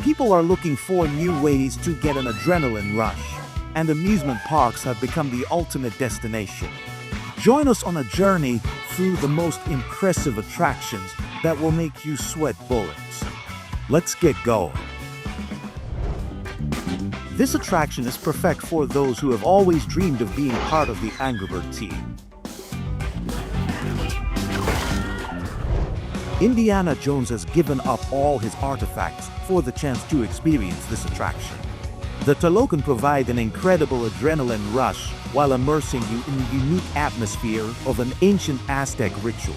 People are looking for new ways to get an adrenaline rush, and amusement parks have become the ultimate destination. Join us on a journey through the most impressive attractions that will make you sweat bullets. Let's get going. This attraction is perfect for those who have always dreamed of being part of the Angry Bird team. Indiana Jones has given up all his artifacts for the chance to experience this attraction. The Talocan provide an incredible adrenaline rush while immersing you in the unique atmosphere of an ancient Aztec ritual.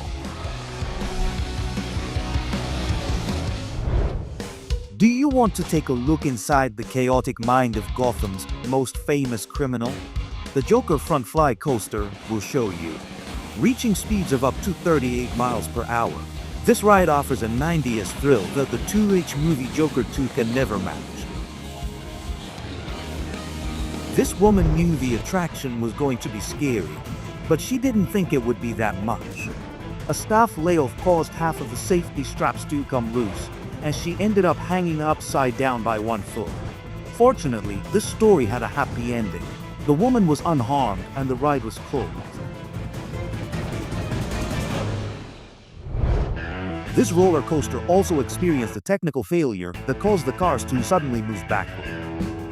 Do you want to take a look inside the chaotic mind of Gotham's most famous criminal? The Joker Front Fly Coaster will show you. Reaching speeds of up to 38 miles per hour, this ride offers a 90s thrill that the 2H movie Joker 2 can never match. This woman knew the attraction was going to be scary, but she didn't think it would be that much. A staff layoff caused half of the safety straps to come loose, and she ended up hanging upside down by one foot. Fortunately, this story had a happy ending. The woman was unharmed and the ride was closed. This roller coaster also experienced a technical failure that caused the cars to suddenly move backward.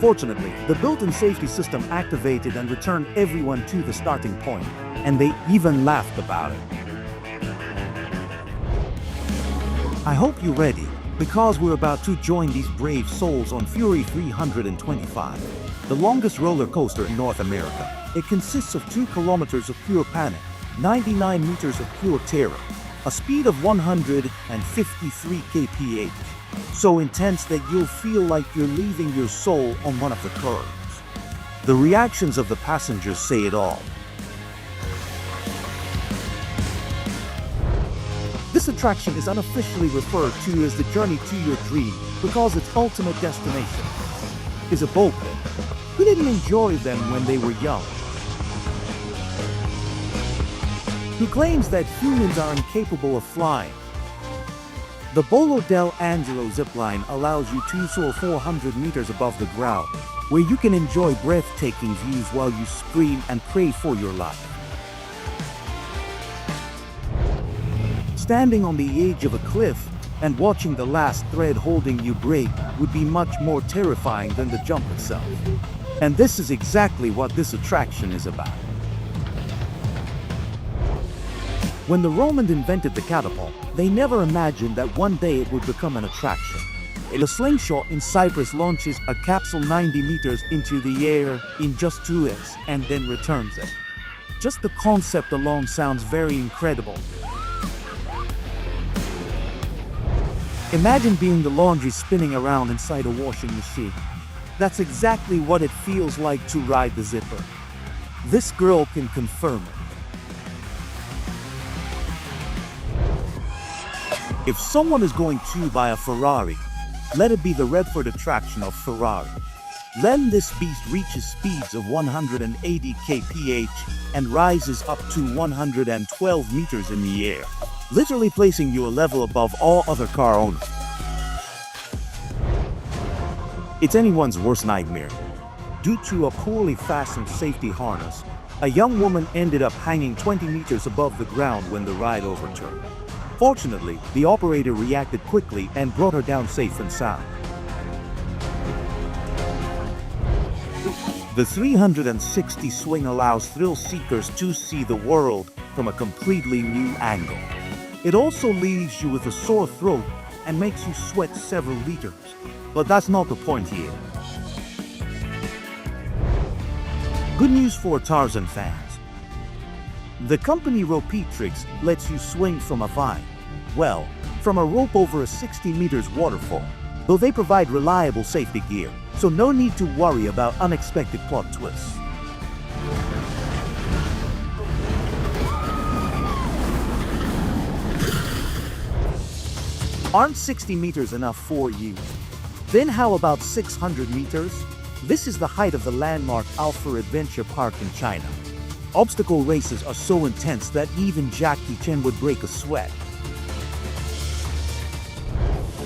Fortunately, the built-in safety system activated and returned everyone to the starting point, and they even laughed about it. I hope you're ready, because we're about to join these brave souls on Fury 325, the longest roller coaster in North America. It consists of 2 kilometers of pure panic, 99 meters of pure terror, a speed of 153 kph, so intense that you'll feel like you're leaving your soul on one of the curves. The reactions of the passengers say it all. This attraction is unofficially referred to as the journey to your dream because its ultimate destination is a ball pit. Who didn't enjoy them when they were young? Who claims that humans are incapable of flying? The Bolo del Angelo zipline allows you to soar 400 meters above the ground, where you can enjoy breathtaking views while you scream and pray for your life. Standing on the edge of a cliff and watching the last thread holding you break would be much more terrifying than the jump itself. And this is exactly what this attraction is about. When the Romans invented the catapult, they never imagined that one day it would become an attraction. A slingshot in Cyprus launches a capsule 90 meters into the air in just 2 minutes and then returns it. Just the concept alone sounds very incredible. Imagine being the laundry spinning around inside a washing machine. That's exactly what it feels like to ride the zipper. This girl can confirm it. If someone is going to buy a Ferrari, let it be the Redford attraction of Ferrari. Then this beast reaches speeds of 180 kph and rises up to 112 meters in the air, literally placing you a level above all other car owners. It's anyone's worst nightmare. Due to a poorly fastened safety harness, a young woman ended up hanging 20 meters above the ground when the ride overturned. Fortunately, the operator reacted quickly and brought her down safe and sound. The 360 swing allows thrill seekers to see the world from a completely new angle. It also leaves you with a sore throat and makes you sweat several liters. But that's not the point here. Good news for Tarzan fans. The company Ropetrix lets you swing from a vine. Well, from a rope over a 60 meters waterfall, though they provide reliable safety gear, so no need to worry about unexpected plot twists. Aren't 60 meters enough for you? Then how about 600 meters? This is the height of the landmark Alpha Adventure Park in China. Obstacle races are so intense that even Jackie Chan would break a sweat.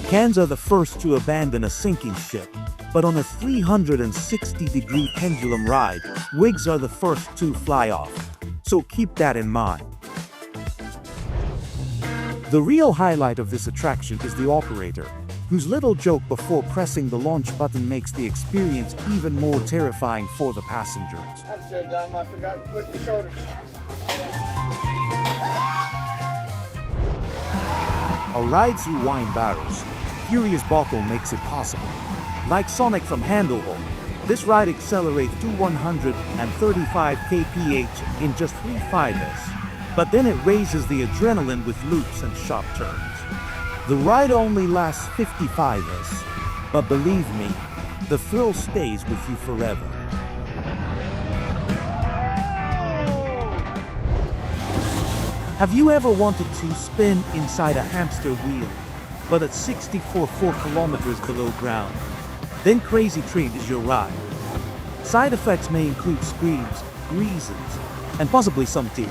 Cans are the first to abandon a sinking ship, but on a 360-degree pendulum ride, wigs are the first to fly off. So keep that in mind. The real highlight of this attraction is the operator, whose little joke before pressing the launch button makes the experience even more terrifying for the passengers. That's good, Dom. I forgot to put your shoulders. A ride through wine barrels, Furious Bottle makes it possible. Like Sonic from Handlehold, this ride accelerates to 135 kph in just 3 fighters. But then it raises the adrenaline with loops and sharp turns. The ride only lasts 55 minutes, but believe me, the thrill stays with you forever. Have you ever wanted to spin inside a hamster wheel, but at 64.4 kilometers below ground? Then Crazy Train is your ride. Side effects may include screams, reasons, and possibly some tears.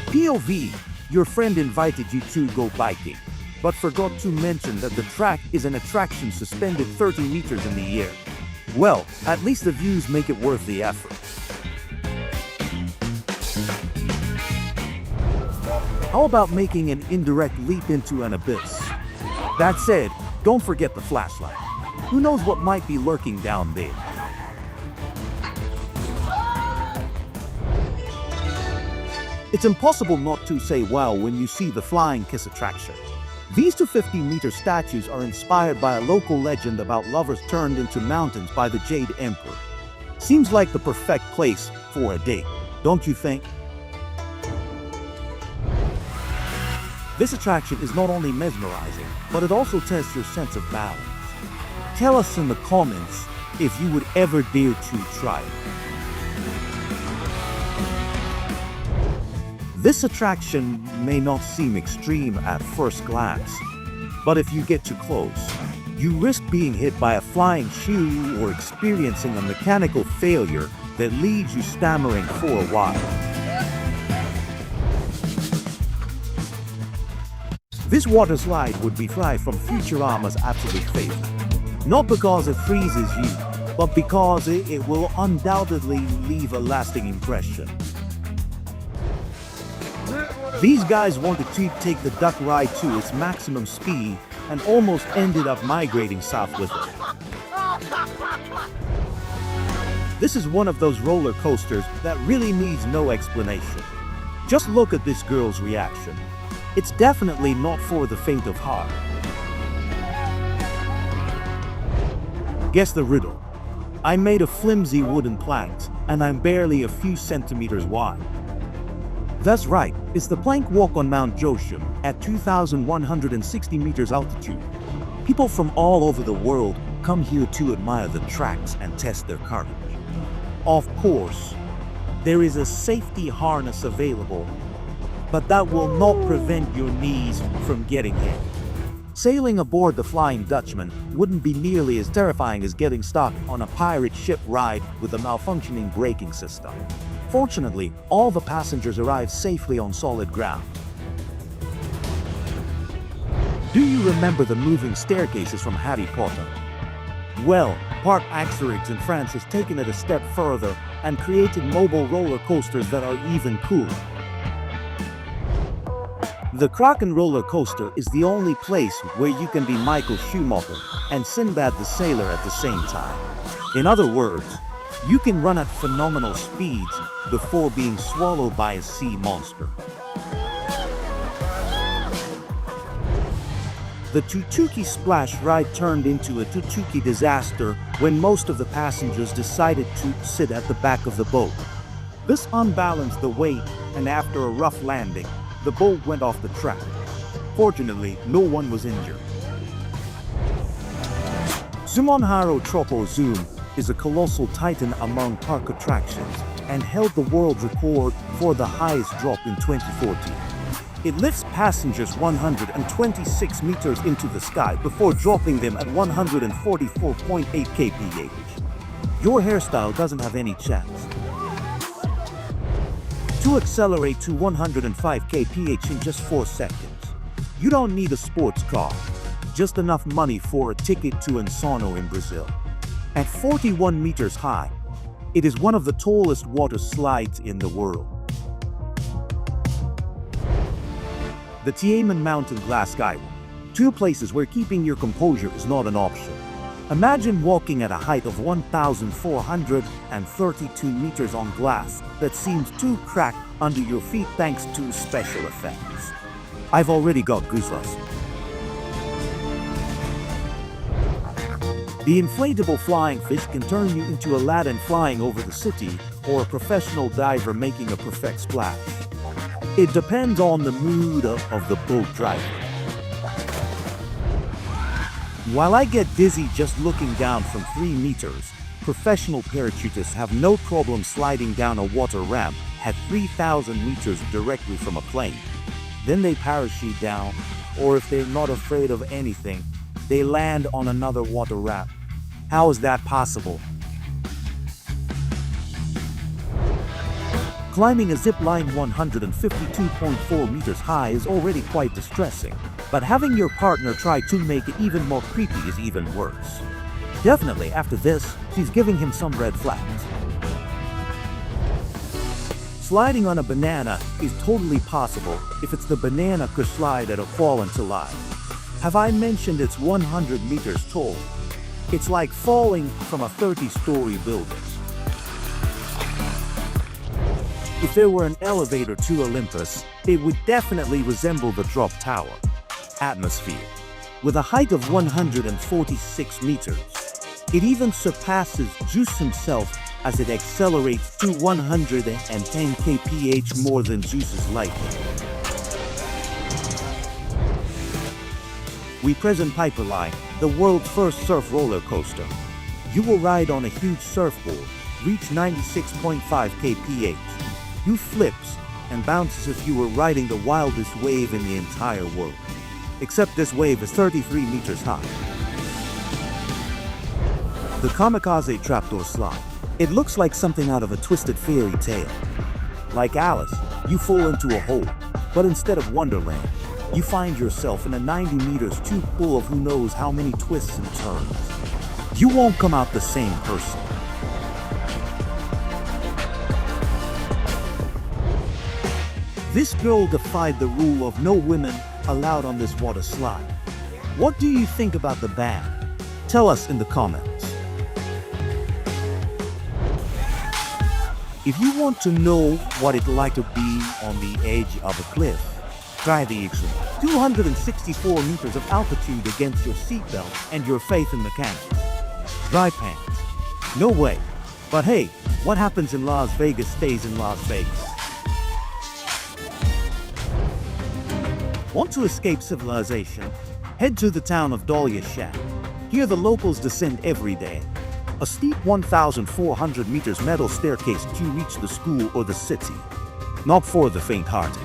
POV, your friend invited you to go biking, but forgot to mention that the track is an attraction suspended 30 meters in the air. Well, at least the views make it worth the effort. How about making an indirect leap into an abyss? That said, don't forget the flashlight. Who knows what might be lurking down there? It's impossible not to say wow when you see the Flying Kiss attraction. These 250-meter statues are inspired by a local legend about lovers turned into mountains by the Jade Emperor. Seems like the perfect place for a date, don't you think? This attraction is not only mesmerizing, but it also tests your sense of balance. Tell us in the comments if you would ever dare to try it. This attraction may not seem extreme at first glance, but if you get too close, you risk being hit by a flying shoe or experiencing a mechanical failure that leaves you stammering for a while. This water slide would be Fry from Futurama's absolute favorite. Not because it freezes you, but because it will undoubtedly leave a lasting impression. These guys wanted to take the duck ride to its maximum speed and almost ended up migrating south with it. This is one of those roller coasters that really needs no explanation. Just look at this girl's reaction. It's definitely not for the faint of heart. Guess the riddle. I made of flimsy wooden planks, and I'm barely a few centimeters wide. That's right, it's the plank walk on Mount Joshua at 2,160 meters altitude. People from all over the world come here to admire the tracks and test their courage. Of course, there is a safety harness available, but that will not prevent your knees from getting hit. Sailing aboard the Flying Dutchman wouldn't be nearly as terrifying as getting stuck on a pirate ship ride with a malfunctioning braking system. Fortunately, all the passengers arrived safely on solid ground. Do you remember the moving staircases from Harry Potter? Well, Parc Axerix in France has taken it a step further and created mobile roller coasters that are even cooler. The Kraken roller coaster is the only place where you can be Michael Schumacher and Sinbad the Sailor at the same time. In other words, you can run at phenomenal speeds before being swallowed by a sea monster. The Tutuki Splash ride turned into a Tutuki disaster when most of the passengers decided to sit at the back of the boat. This unbalanced the weight, and after a rough landing, the boat went off the track. Fortunately, no one was injured. Zumonharo Tropo Zoom is a colossal titan among park attractions and held the world record for the highest drop in 2014. It lifts passengers 126 meters into the sky before dropping them at 144.8 kph. Your hairstyle doesn't have any chance. to accelerate to 105 kph in just 4 seconds. You don't need a sports car, just enough money for a ticket to Insano in Brazil. At 41 meters high, it is one of the tallest water slides in the world. The Tiaman Mountain Glass Skyway. 2 places where keeping your composure is not an option. Imagine walking at a height of 1,432 meters on glass that seems too cracked under your feet thanks to special effects. I've already got goosebumps. The inflatable flying fish can turn you into Aladdin flying over the city or a professional diver making a perfect splash. It depends on the mood of the boat driver. While I get dizzy just looking down from 3 meters, professional parachutists have no problem sliding down a water ramp at 3,000 meters directly from a plane. Then they parachute down, or if they're not afraid of anything, they land on another water ramp. How is that possible? Climbing a zip line 152.4 meters high is already quite distressing, but having your partner try to make it even more creepy is even worse. Definitely after this, she's giving him some red flags. Sliding on a banana is totally possible if it's the banana could slide at a quality line. Have I mentioned it's 100 meters tall? It's like falling from a 30-story building. If there were an elevator to Olympus, it would definitely resemble the drop tower. Atmosphere. With a height of 146 meters, it even surpasses Zeus himself as it accelerates to 110 kph more than Zeus's lightning. We present Piperline, the world's first surf roller coaster. You will ride on a huge surfboard, reach 96.5 kph. You flips and bounces if you were riding the wildest wave in the entire world. Except this wave is 33 meters high. The Kamikaze Trapdoor Slide. It looks like something out of a twisted fairy tale. Like Alice, you fall into a hole, but instead of Wonderland, you find yourself in a 90 meters tube full of who knows how many twists and turns. You won't come out the same person. This girl defied the rule of no women allowed on this water slide. What do you think about the ban? Tell us in the comments. If you want to know what it's like to be on the edge of a cliff, try the extreme 264 meters of altitude against your seatbelt and your faith in mechanics. Dry pants. No way. But hey, what happens in Las Vegas stays in Las Vegas. Want to escape civilization? Head to the town of Dahlia Shack. Here the locals descend every day. A steep 1,400 meters metal staircase to reach the school or the city. Not for the faint-hearted.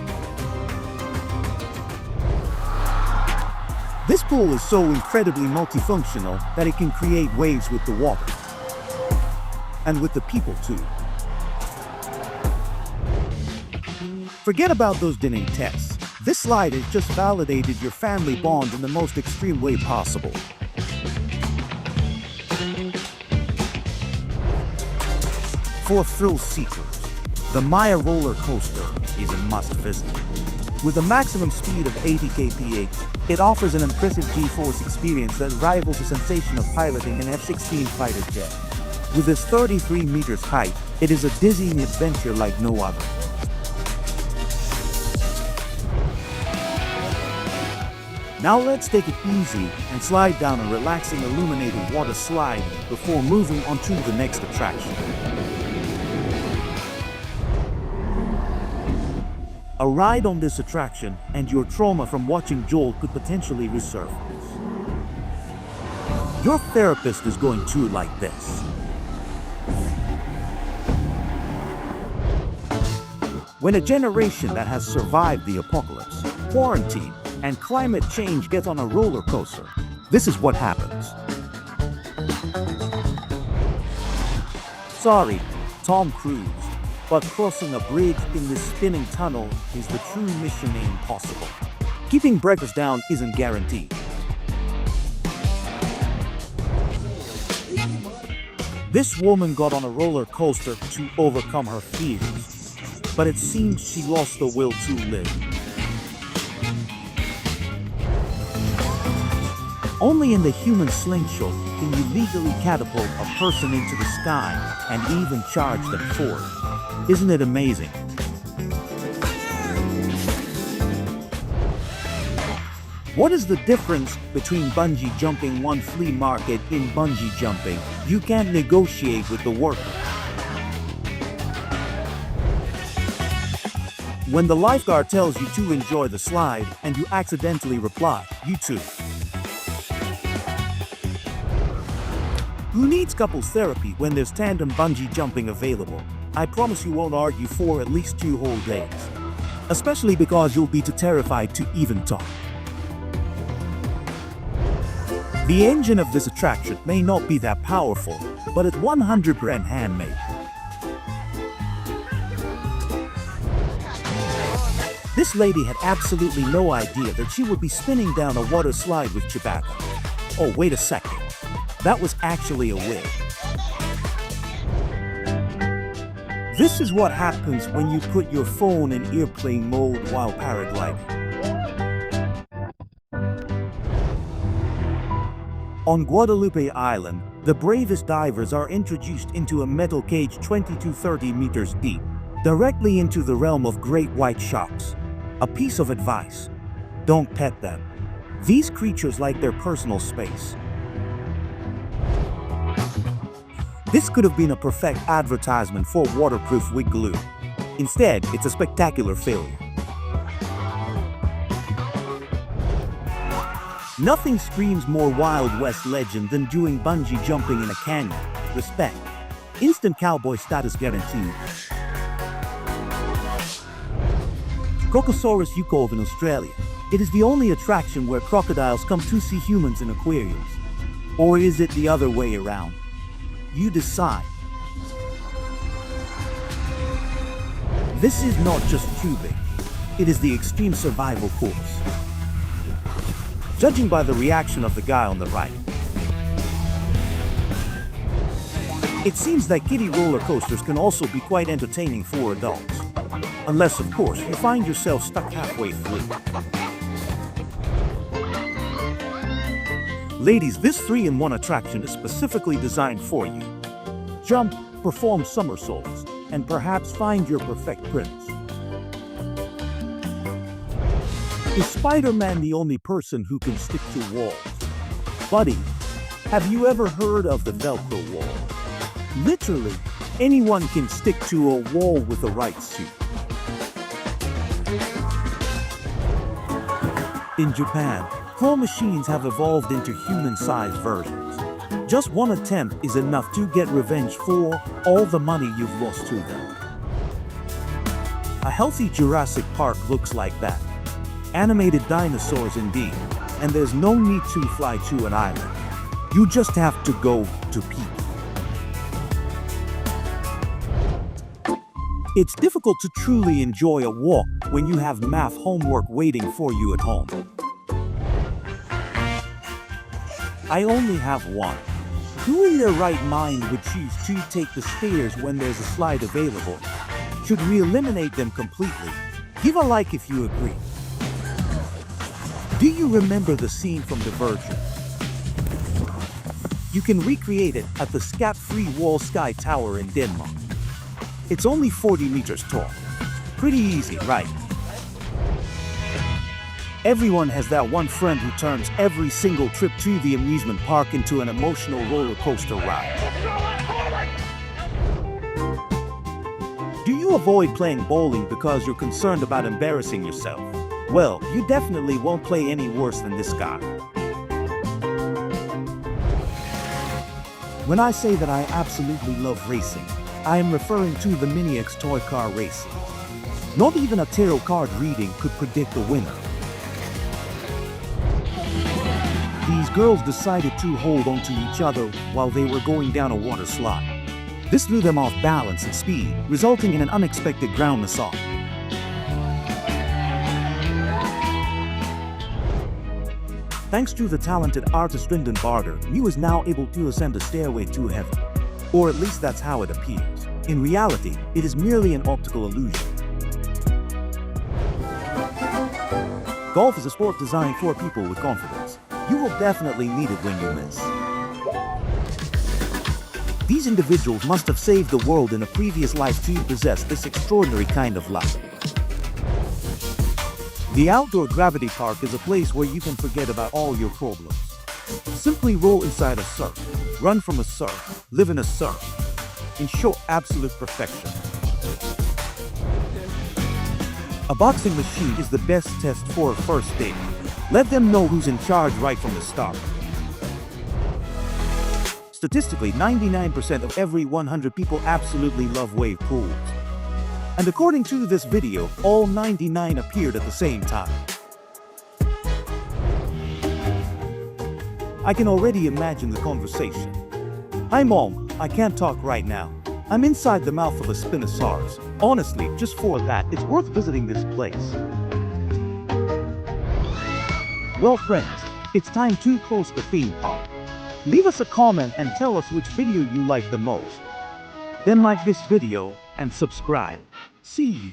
This pool is so incredibly multifunctional that it can create waves with the water. And with the people too. Forget about those DNA tests. This slide has just validated your family bond in the most extreme way possible. For thrill seekers, the Maya roller coaster is a must visit. With a maximum speed of 80 kph, it offers an impressive G-force experience that rivals the sensation of piloting an F-16 fighter jet. With its 33 meters height, it is a dizzying adventure like no other. Now let's take it easy and slide down a relaxing illuminated water slide before moving on to the next attraction. A ride on this attraction and your trauma from watching Joel could potentially resurface. Your therapist is going to like this. When a generation that has survived the apocalypse, quarantine, and climate change gets on a roller coaster, this is what happens. Sorry, Tom Cruise, but crossing a bridge in this spinning tunnel is the true mission impossible. Keeping breakers down isn't guaranteed. This woman got on a roller coaster to overcome her fears, but it seems she lost the will to live. Only in the human slingshot can you legally catapult a person into the sky and even charge them for it. Isn't it amazing? What is the difference between bungee jumping? One flea market in bungee jumping, you can't negotiate with the worker. When the lifeguard tells you to enjoy the slide and you accidentally reply, "You too." Who needs couples therapy when there's tandem bungee jumping available? I promise you won't argue for at least 2 whole days. Especially because you'll be too terrified to even talk. The engine of this attraction may not be that powerful, but it's 100% handmade. This lady had absolutely no idea that she would be spinning down a water slide with Chewbacca. Oh, wait a second. That was actually a wig. This is what happens when you put your phone in airplane mode while paragliding. On Guadalupe Island, the bravest divers are introduced into a metal cage 20 to 30 meters deep, directly into the realm of great white sharks. A piece of advice: don't pet them. These creatures like their personal space. This could have been a perfect advertisement for waterproof wig glue. Instead, it's a spectacular failure. Nothing screams more Wild West legend than doing bungee jumping in a canyon. Respect. Instant cowboy status guaranteed. Crocosaurus Cove in Australia. It is the only attraction where crocodiles come to see humans in aquariums. Or is it the other way around? You decide. This is not just tubing. It is the extreme survival course. Judging by the reaction of the guy on the right, it seems that kiddie roller coasters can also be quite entertaining for adults. Unless, of course, you find yourself stuck halfway through. Ladies, this 3-in-1 attraction is specifically designed for you. Jump, perform somersaults, and perhaps find your perfect prince. Is Spider-Man the only person who can stick to walls? Buddy, have you ever heard of the Velcro wall? Literally, anyone can stick to a wall with the right suit. In Japan, claw machines have evolved into human-sized versions. Just one attempt is enough to get revenge for all the money you've lost to them. A healthy Jurassic Park looks like that. Animated dinosaurs indeed, and there's no need to fly to an island. You just have to go to peak. It's difficult to truly enjoy a walk when you have math homework waiting for you at home. I only have one. Who in their right mind would choose to take the stairs when there's a slide available? Should we eliminate them completely? Give a like if you agree. Do you remember the scene from Divergent? You can recreate it at the Scat-Free Wall Sky Tower in Denmark. It's only 40 meters tall. Pretty easy, right? Everyone has that one friend who turns every single trip to the amusement park into an emotional roller coaster ride. Do you avoid playing bowling because you're concerned about embarrassing yourself? Well, you definitely won't play any worse than this guy. When I say that I absolutely love racing, I am referring to the Mini X toy car racing. Not even a tarot card reading could predict the winner. These girls decided to hold onto each other while they were going down a water slide. This threw them off balance and speed, resulting in an unexpected ground assault. Thanks to the talented artist Lyndon Barger, Mew is now able to ascend the stairway to heaven. Or at least that's how it appears. In reality, it is merely an optical illusion. Golf is a sport designed for people with confidence. You will definitely need it when you miss. These individuals must have saved the world in a previous life to possess this extraordinary kind of luck. The outdoor gravity park is a place where you can forget about all your problems. Simply roll inside a surf, run from a surf, live in a surf. Ensure absolute perfection. A boxing machine is the best test for a first date. Let them know who's in charge right from the start. Statistically, 99% of every 100 people absolutely love wave pools. And according to this video, all 99 appeared at the same time. I can already imagine the conversation. Hi Mom, I can't talk right now. I'm inside the mouth of a Spinosaurus. Honestly, just for that, it's worth visiting this place. Well friends, it's time to close the theme park. Leave us a comment and tell us which video you like the most. Then like this video and subscribe. See you.